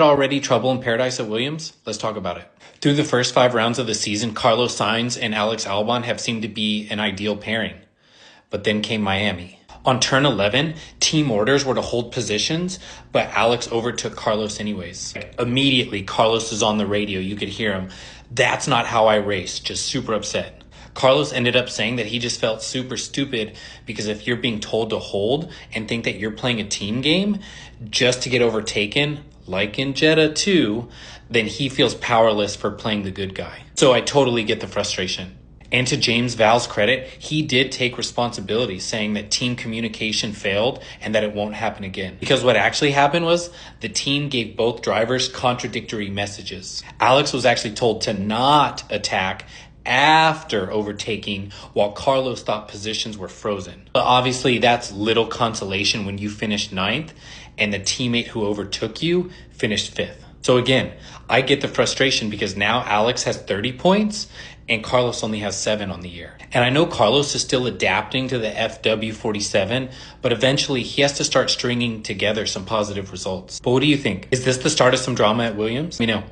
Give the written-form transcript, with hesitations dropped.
Already trouble in paradise at Williams? Let's talk about it. Through the first 5 rounds of the season, Carlos Sainz and Alex Albon have seemed to be an ideal pairing. But then came Miami. On turn 11, team orders were to hold positions, but Alex overtook Carlos anyways. Immediately, Carlos is on the radio. You could hear him. "That's not how I race." Just super upset. Carlos ended up saying that he just felt super stupid because if you're being told to hold and think that you're playing a team game just to get overtaken, like in Jeddah too, then he feels powerless for playing the good guy. So I totally get the frustration. And to James Vowles' credit, he did take responsibility, saying that team communication failed and that it won't happen again. Because what actually happened was the team gave both drivers contradictory messages. Alex was actually told to not attack after overtaking, while Carlos thought positions were frozen. But obviously that's little consolation when you finished 9th and the teammate who overtook you finished 5th. So again, I get the frustration because now Alex has 30 points and Carlos only has 7 on the year. And I know Carlos is still adapting to the FW47, but eventually he has to start stringing together some positive results. But what do you think? Is this the start of some drama at Williams? Let me know.